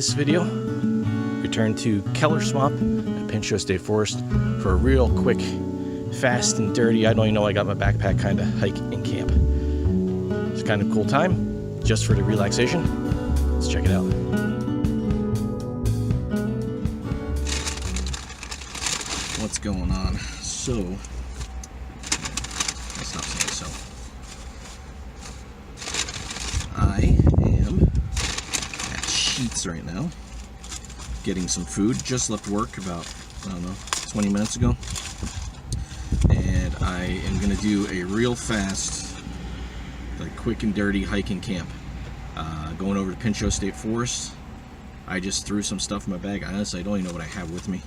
this video, return to Keller Swamp at Pinchot State Forest for a real quick, fast and dirty, I don't even know I got my backpack kind of hike and camp. It's kind of cool time, just for the relaxation. Let's check it out. What's going on? So, let's not say so. I am at Sheets right now, getting some food. Just left work about, I don't know, 20 minutes ago. And I am going to do a real fast, like quick and dirty hike and camp. Going over to Pinchot State Forest. I just threw some stuff in my bag. Honestly, I don't even know what I have with me.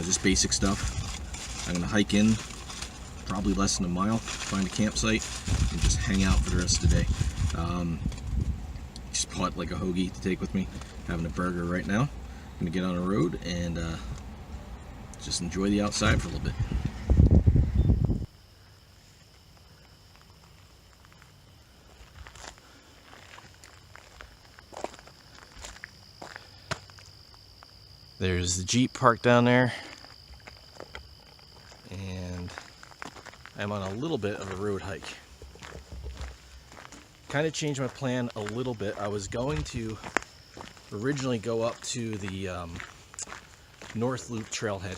Just basic stuff. I'm going to hike in, probably less than a mile, find a campsite, and just hang out for the rest of the day. Just bought like a hoagie to take with me. Having a burger right now. I'm going to get on the road and just enjoy the outside for a little bit. There's the Jeep parked down there, and I'm on a little bit of a road hike. Kind of changed my plan a little bit. I was going to originally go up to the North Loop trailhead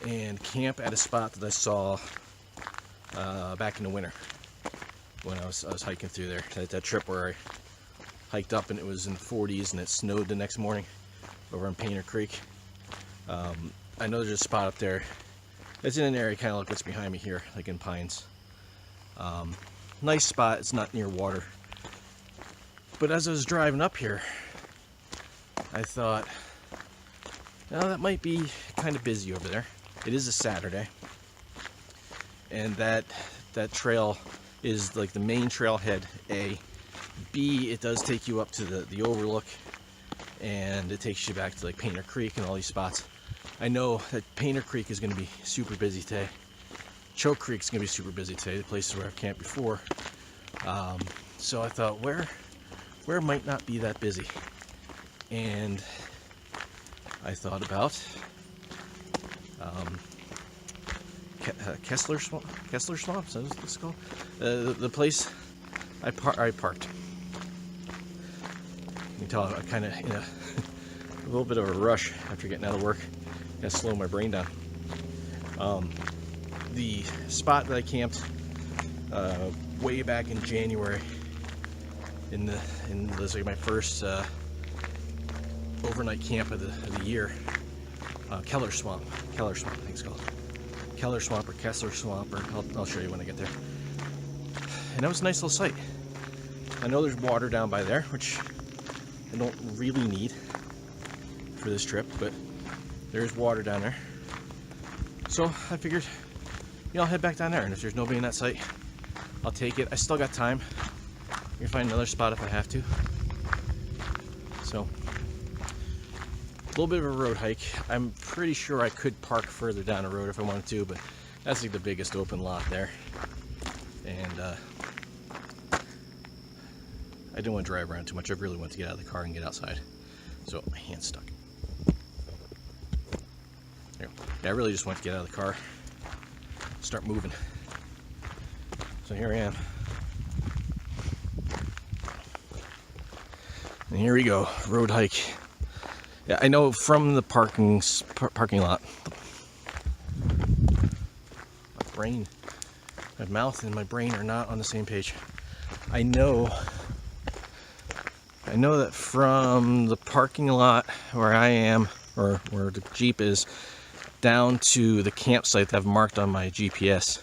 and camp at a spot that I saw back in the winter when I was hiking through there. That trip where I hiked up and it was in the 40s and it snowed the next morning over on Painter Creek. I know there's a spot up there. It's in an area kind of like what's behind me here, like in Pines. Nice spot. It's not near water. But as I was driving up here, I thought, well, that might be kind of busy over there. It is a Saturday, and that trail is like the main trailhead. A, B, it does take you up to the overlook, and it takes you back to like Painter Creek and all these spots. I know that Painter Creek is going to be super busy today. Choke Creek is going to be super busy today, the places where I've camped before. So I thought, where might not be that busy? And I thought about Keller Swamp. Keller Swamp, is that what it's called? The place I parked. You can tell I'm kind of in a little bit of a rush after getting out of work. Gotta slow my brain down. The spot that I camped way back in January, in this like my first overnight camp of the year. Keller Swamp. Keller Swamp, I think it's called. Keller Swamp or Kessler Swamp, or I'll show you when I get there. And that was a nice little site. I know there's water down by there, which I don't really need for this trip, but there's water down there. So I figured, I'll head back down there, and if there's nobody in that site, I'll take it. I still got time. I can find another spot if I have to. So, a little bit of a road hike. I'm pretty sure I could park further down the road if I wanted to, but that's like the biggest open lot there. And I didn't want to drive around too much. I really wanted to get out of the car and get outside. So my hand's stuck. There we go. Yeah, I really just wanted to get out of the car, start moving. So here I am. And here we go, road hike. Yeah, I know from the parking lot. My mouth and my brain are not on the same page. I know that from the parking lot where I am, or where the Jeep is, down to the campsite that I've marked on my GPS,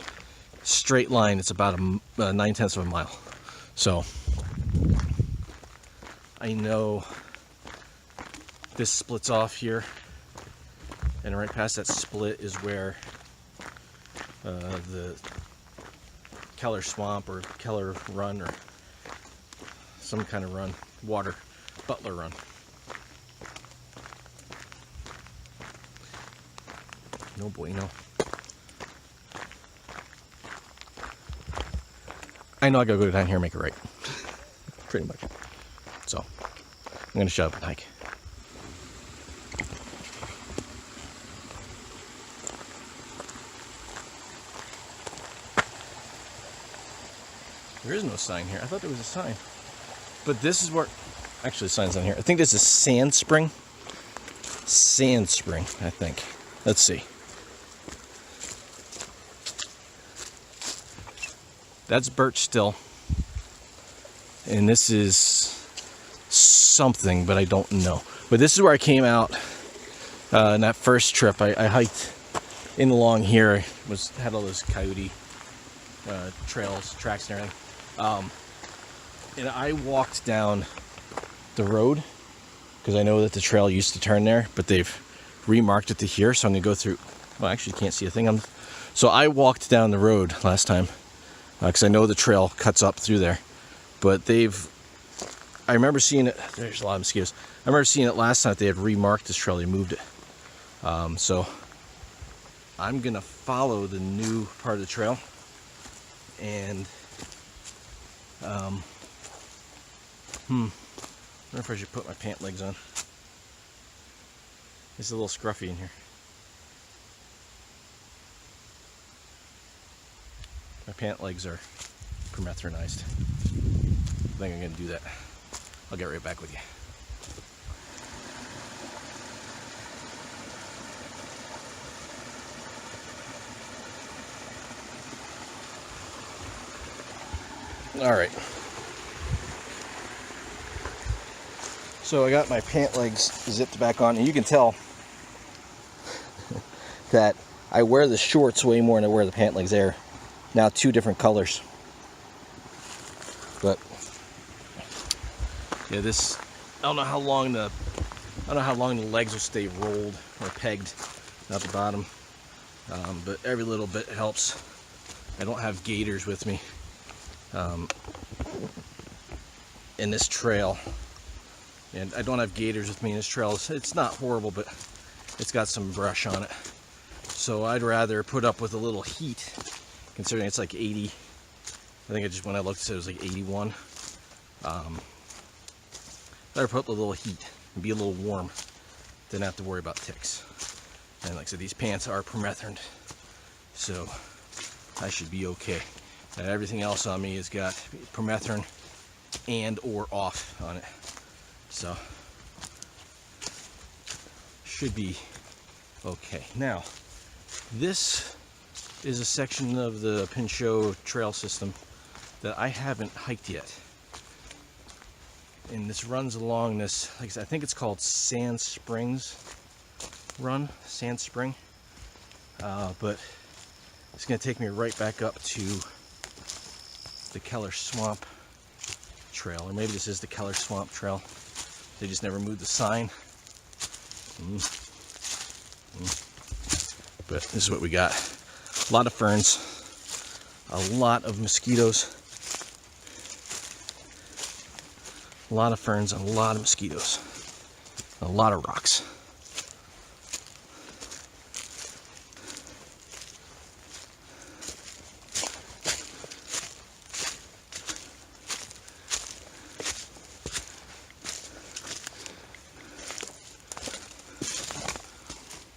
straight line, it's about 9/10 of a mile. So I know this splits off here, and right past that split is where the Keller Swamp or Keller Run or some kind of run, Butler Run. No bueno. I know I gotta go down here and make it right. Pretty much. So, I'm going to shut up and hike. There is no sign here. I thought there was a sign. But this is where... Actually, the sign's on here. I think this is Sand Spring. Sand Spring, I think. Let's see. That's birch still. And this is something, but I don't know. But this is where I came out in that first trip. I hiked in along here. Had all those coyote trails, tracks and everything. And I walked down the road because I know that the trail used to turn there, but they've remarked it to here, so I'm gonna go through. Well, actually, you can't see a thing. So I walked down the road last time because I know the trail cuts up through there, but I remember seeing it. There's a lot of mosquitoes. I remember seeing it last time. They had remarked this trail. They moved it. So I'm gonna follow the new part of the trail, and I wonder if I should put my pant legs on. It's a little scruffy in here. My pant legs are permethrinized. I think I'm gonna do that. I'll get right back with you. All right. So I got my pant legs zipped back on, and you can tell that I wear the shorts way more than I wear the pant legs. They're now two different colors. But yeah, this, I don't know how long the legs will stay rolled or pegged at the bottom. But every little bit helps. I don't have gaiters with me in this trail. And I don't have gaiters with me in this trail. It's not horrible, but it's got some brush on it. So I'd rather put up with a little heat, considering it's like 80. I think when I looked, it was like 81. Better put up with a little heat and be a little warm than have to worry about ticks. And like I said, these pants are permethrined, so I should be okay. And everything else on me has got permethrin and or off on it. So should be okay. Now, this is a section of the Pinchot trail system that I haven't hiked yet. And this runs along this, like I said, I think it's called Sand Springs Run, Sand Spring. But it's gonna take me right back up to the Keller Swamp Trail, or maybe this is the Keller Swamp Trail. They just never moved the sign. But this is what we got. A lot of ferns, a lot of mosquitoes, a lot of ferns, and a lot of mosquitoes, a lot of rocks.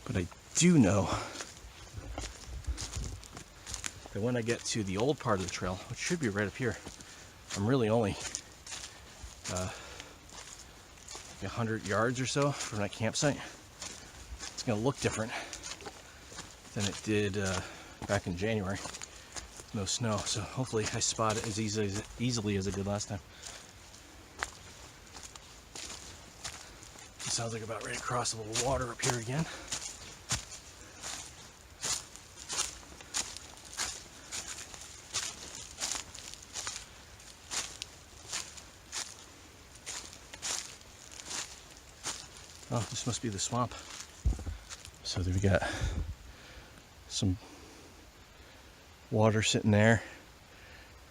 But I do know that when I get to the old part of the trail, which should be right up here, I'm really only 100 yards or so from that campsite. It's going to look different than it did back in January. No snow, so hopefully I spot it as easily as I did last time. It sounds like about ready to cross a little water up here again. Oh, this must be the swamp. So there we got some water sitting there.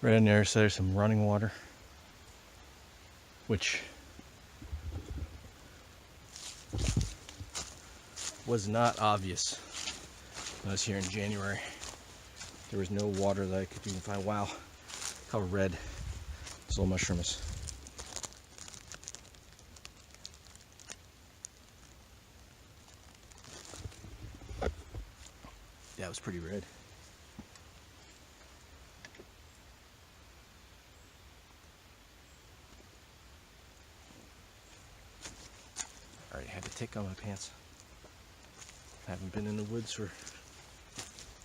Right in there, so there's some running water, which was not obvious when I was here in January. There was no water that I could even find. Wow, how red this little mushroom is. That's pretty red. Alright, I had to take off my pants. Haven't been in the woods for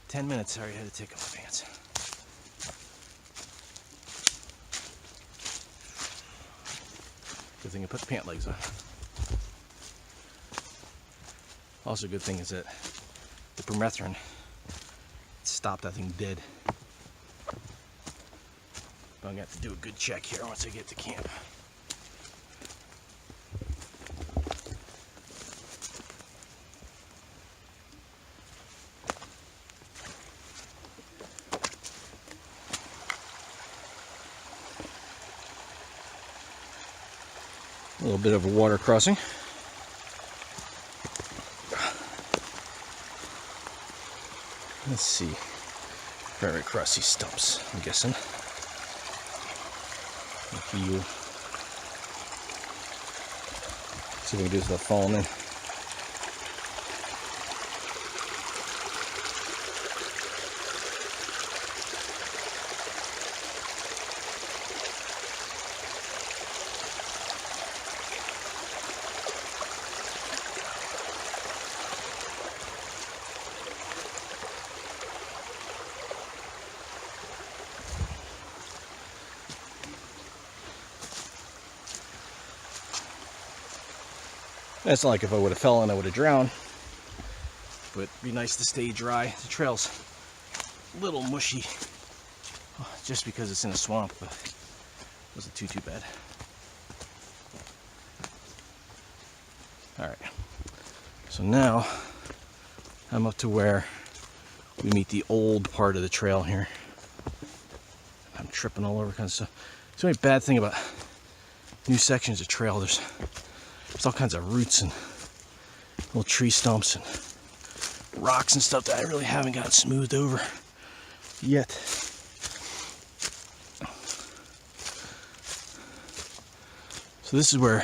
10 minutes. Sorry, I had to take off my pants. Good thing I put the pant legs on. Also, good thing is that the permethrin stopped that thing dead. But I'm gonna have to do a good check here once I get to camp. A little bit of a water crossing. Let's see. Right across these stumps, I'm guessing. See what we can do without falling in. It's not like if I would have fallen, I would have drowned. But it'd be nice to stay dry. The trail's a little mushy, just because it's in a swamp, but it wasn't too bad. All right, so now I'm up to where we meet the old part of the trail here. I'm tripping all over kind of stuff. It's the only bad thing about new sections of trail. There's all kinds of roots and little tree stumps and rocks and stuff that I really haven't gotten smoothed over yet. So this is where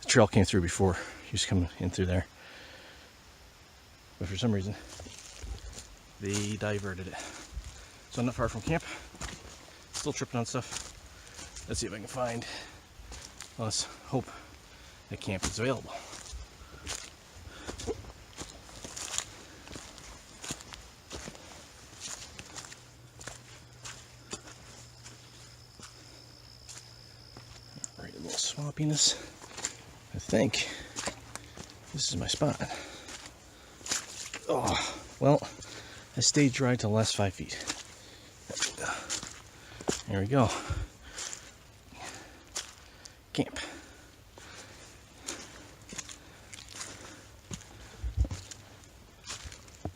the trail came through before. He was coming in through there. But for some reason, they diverted it. So I'm not far from camp. Still tripping on stuff. Let's see if I can find, let's hope that camp is available. Alright, a little swampiness. I think this is my spot. Oh, well, I stayed dry till the last 5 feet. There we go. Camp.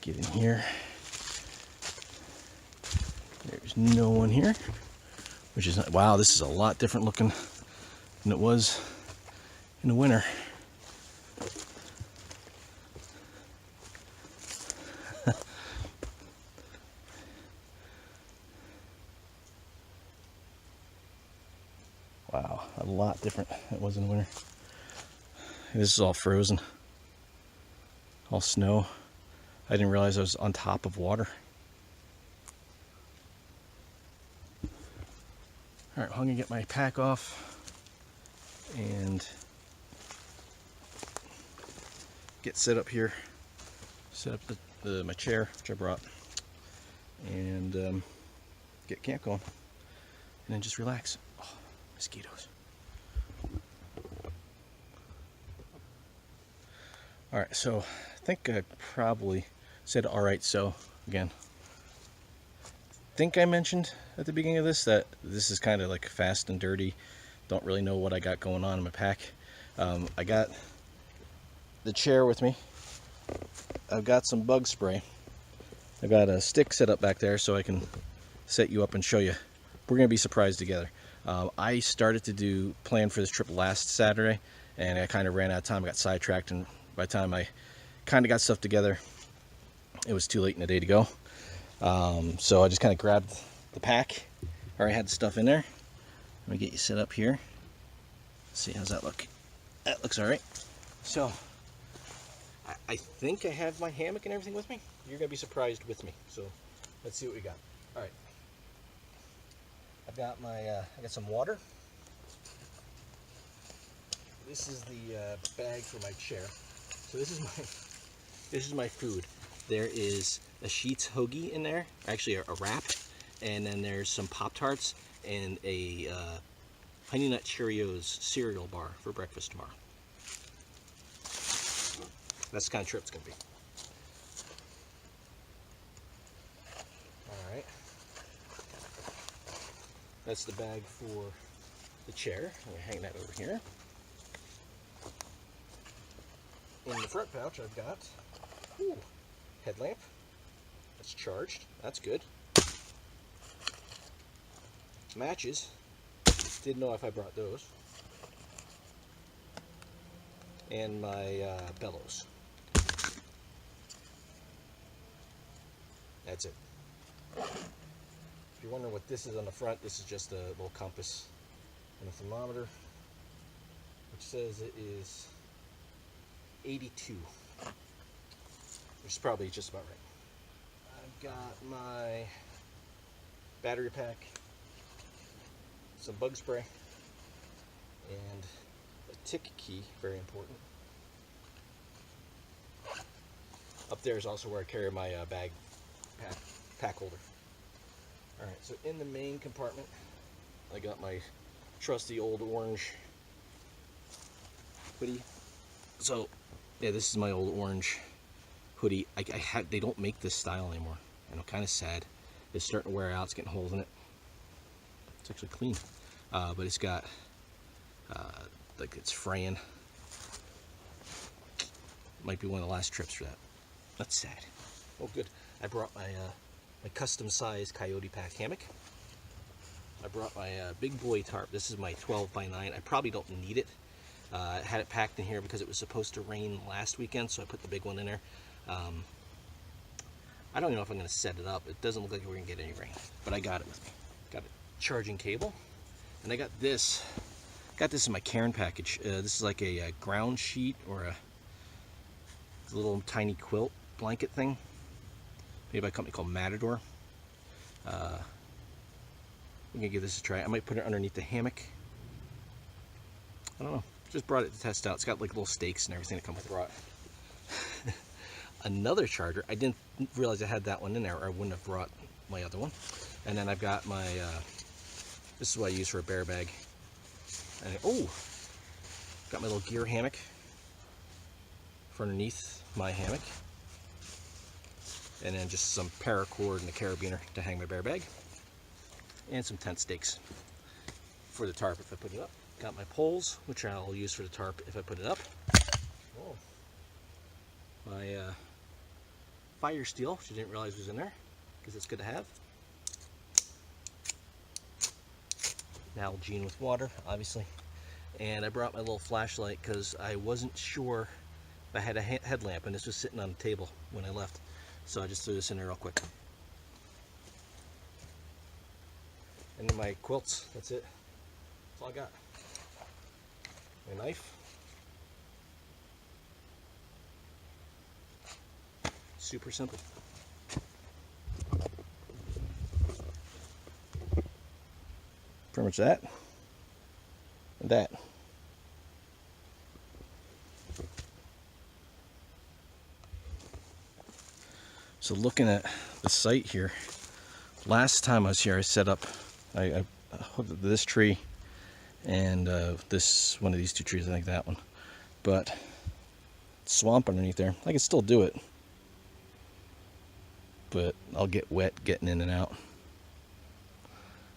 Get in here. There's no one here, which is not, wow, this is a lot different looking than it was in the winter. Wow, a lot different than it was in the winter. This is all frozen, all snow. I didn't realize I was on top of water. All right, I'm gonna get my pack off and get set up here. Set up my chair, which I brought, and get camp going, and then just relax. Oh, mosquitoes. All right, so I think I probably said all right. So again, I think I mentioned at the beginning of this that this is kind of like fast and dirty. Don't really know what I got going on in my pack. I got the chair with me. I've got some bug spray. I got a stick set up back there so I can set you up and show you. We're gonna be surprised together. I started to plan for this trip last Saturday, and I kind of ran out of time. I got sidetracked, and by the time I kind of got stuff together, it was too late in the day to go. So I just kind of grabbed the pack. I already had the stuff in there. Let me get you set up here. Let's see, how's that look? That looks all right. So I think I have my hammock and everything with me. You're gonna be surprised with me. So let's see what we got. All right. I've got my, I got some water. This is the bag for my chair. So this is my food. There is a Sheetz hoagie in there, actually a wrap, and then there's some Pop-Tarts and a Honey Nut Cheerios cereal bar for breakfast tomorrow. That's the kind of trip it's gonna be. All right. That's the bag for the chair. I'm gonna hang that over here. In the front pouch, I've got headlamp. That's charged. That's good. Matches. Didn't know if I brought those. And my bellows. That's it. If you're wondering what this is on the front, this is just a little compass and a thermometer, which says it is 82, which is probably just about right. I've got my battery pack, some bug spray, and a tick key, very important. Up there is also where I carry my pack holder. All right, so in the main compartment, I got my trusty old orange hoodie. So, yeah, this is my old orange hoodie. They don't make this style anymore, and I'm kind of sad. It's starting to wear out. It's getting holes in it. It's actually clean, but it's got like it's fraying. Might be one of the last trips for that. That's sad. Oh, good. I brought my my custom-sized CoyotePack hammock. I brought my big boy tarp. This is my 12 by 9. I probably don't need it. I had it packed in here because it was supposed to rain last weekend, so I put the big one in there. I don't even know if I'm going to set it up. It doesn't look like we're going to get any rain, but I got it with me. Got a charging cable, and I got this. Got this in my Cairn package. This is like a ground sheet or a little tiny quilt blanket thing, made by a company called Matador. I'm gonna give this a try. I might put it underneath the hammock. I don't know. Just brought it to test out. It's got like little stakes and everything that come with it. Another charger. I didn't realize I had that one in there, or I wouldn't have brought my other one. And then I've got my. This is what I use for a bear bag. And got my little gear hammock for underneath my hammock. And then just some paracord and a carabiner to hang my bear bag. And some tent stakes for the tarp if I put it up. Got my poles, which I'll use for the tarp if I put it up. Oh. My fire steel, which I didn't realize was in there, because it's good to have. Nalgene with water, obviously. And I brought my little flashlight because I wasn't sure if I had a headlamp, and this was sitting on the table when I left. So I just threw this in there real quick. And then my quilts, that's it. That's all I got. My knife. Super simple. Pretty much that. And that. So looking at the site here, last time I was here I set up, I hooked this tree and this one of these two trees, I think that one, but swamp underneath there. I can still do it, but I'll get wet getting in and out,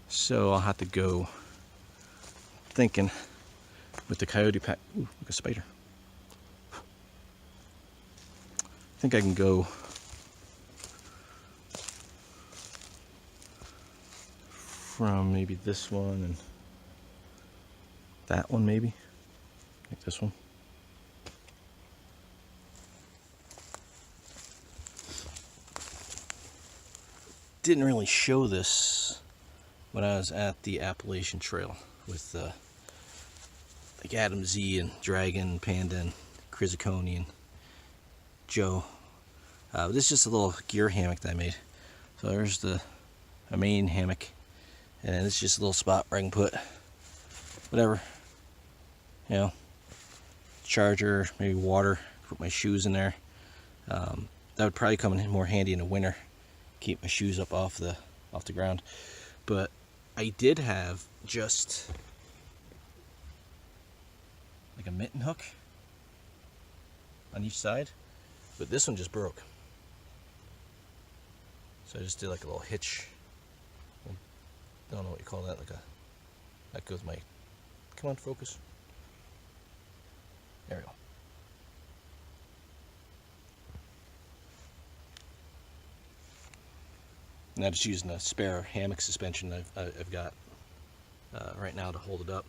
so I'll have to go thinking with the CoyotePack. Ooh, look, a spider. I think I can go from maybe this one and that one, maybe like this one. Didn't really show this when I was at the Appalachian Trail with like Adam Z and Dragon, Panda, and Chrysoconia. Joe. This is just a little gear hammock that I made. So there's a main hammock, and it's just a little spot where I can put whatever, you know, charger, maybe water, put my shoes in there. That would probably come in more handy in the winter, keep my shoes up off the ground. But I did have just like a mitten hook on each side, but this one just broke. So I just did like a little hitch. I don't know what you call that, that goes my, come on, focus. There we go. And I'm just using a spare hammock suspension I've got right now to hold it up,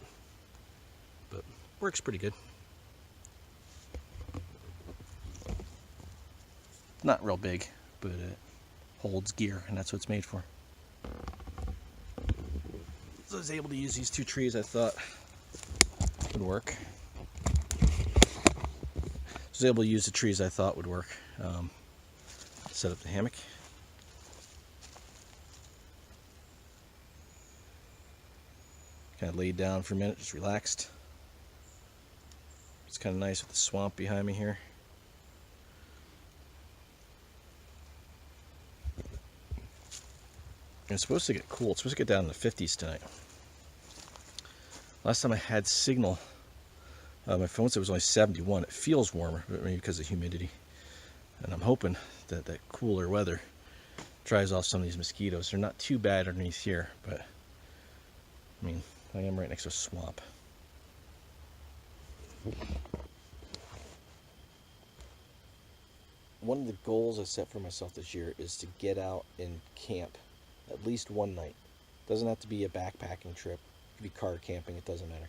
but works pretty good. Not real big, but it holds gear, and that's what it's made for. So I was able to use these two trees I thought would work. I was able to use the trees I thought would work. Set up the hammock. Kind of laid down for a minute, just relaxed. It's kind of nice with the swamp behind me here. And it's supposed to get cool. It's supposed to get down in the 50s tonight. Last time I had signal, my phone said it was only 71. It feels warmer, but maybe because of humidity. And I'm hoping that that cooler weather dries off some of these mosquitoes. They're not too bad underneath here, but I mean, I am right next to a swamp. One of the goals I set for myself this year is to get out and camp at least one night. Doesn't have to be a backpacking trip. It could be car camping, it doesn't matter.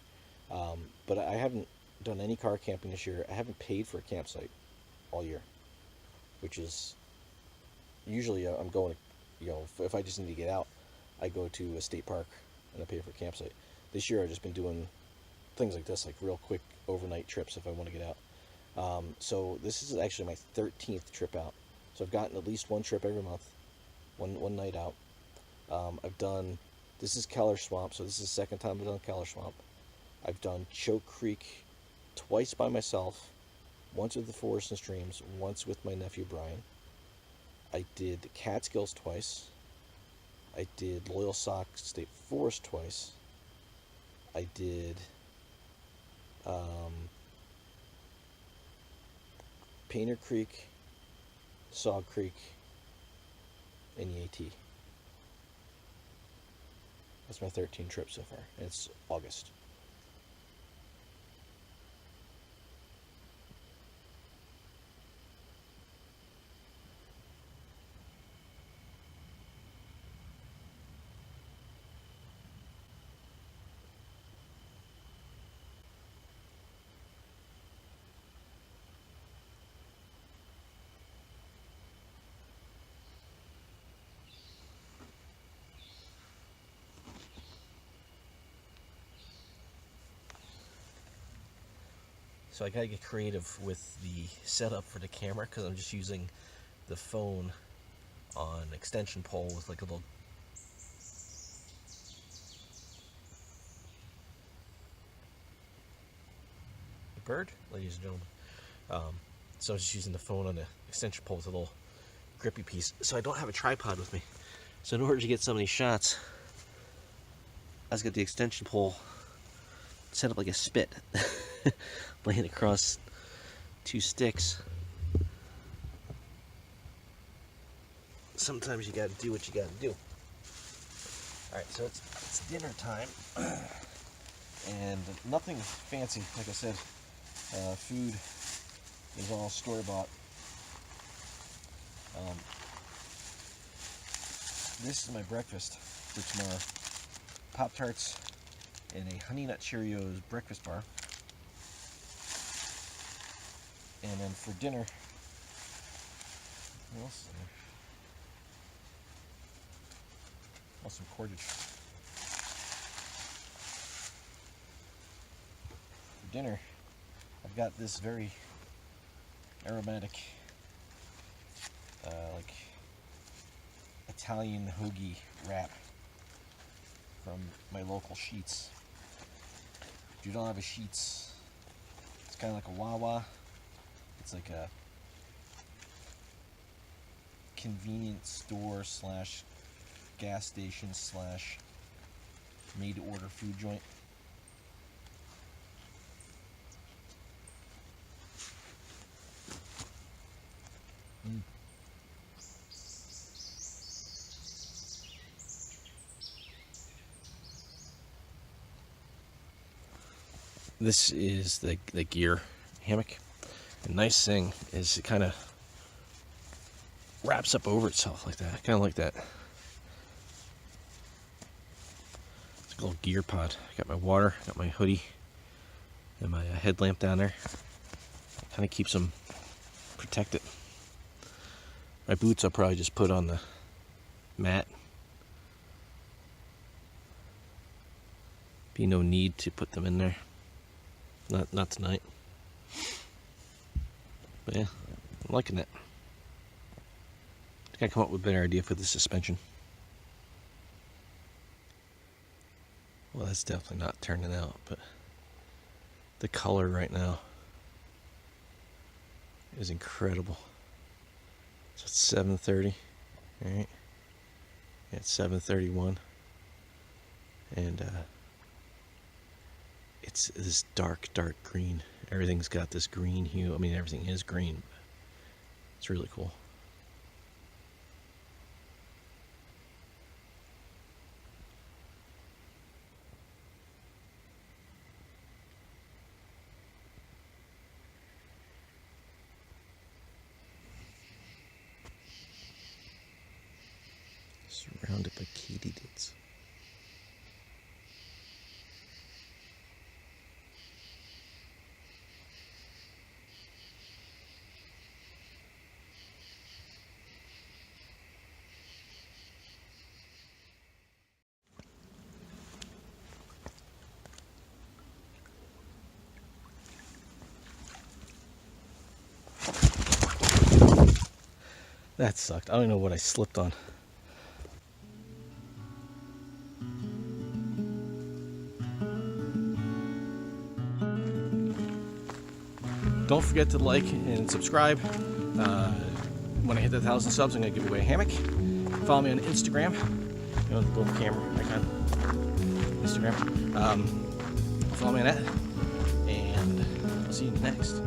But I haven't done any car camping this year. I haven't paid for a campsite all year, which is usually I'm going to, you know, if I just need to get out, I go to a state park and I pay for a campsite. This year I've just been doing things like this, like real quick overnight trips if I want to get out. So this is actually my 13th trip out. So I've gotten at least one trip every month, one night out. I've done, this is Keller Swamp, so this is the second time I've done Keller Swamp. I've done Choke Creek twice by myself, once with the Forest and Streams, once with my nephew Brian. I did the Catskills twice. I did Loyal Sock State Forest twice. I did Painter Creek, Saw Creek, and Yeti. That's my 13 trips so far, and it's August. So I gotta get creative with the setup for the camera because I'm just using the phone on an extension pole with like a little bird, ladies and gentlemen. So I'm just using the phone on the extension pole with a little grippy piece. So I don't have a tripod with me. So in order to get some of these shots, I just got the extension pole set up like a spit. Laying across two sticks. Sometimes you gotta do what you gotta do. Alright, so it's dinner time. And nothing fancy, like I said. Food is all store-bought. This is my breakfast for tomorrow. Pop-Tarts and a Honey Nut Cheerios breakfast bar. And then for dinner, what else is in there? Oh, some cordage. For dinner, I've got this very aromatic like Italian hoagie wrap from my local Sheets. If you don't have a Sheets, it's kind of like a Wawa. It's like a convenience store slash gas station slash made to order food joint. This is the gear hammock. The nice thing is it kind of wraps up over itself like that. Kind of like that. It's a little gear pod. I got my water, got my hoodie, and my headlamp down there. Kind of keeps them protected. My boots I'll probably just put on the mat. Be no need to put them in there. Not tonight. But yeah, I'm liking it. I think I come up with a better idea for the suspension. Well, that's definitely not turning out, but the color right now is incredible. So it's 7:30, all right? Yeah, it's 7:31, and it's this dark green. Everything's got this green hue. I mean, everything is green, but it's really cool. Surrounded by katydids. That sucked. I don't know what I slipped on. Don't forget to like and subscribe. When I hit 1,000 subs, I'm going to give away a hammock. Follow me on Instagram. You know, the little camera icon. Instagram. Follow me on that. And I'll see you next.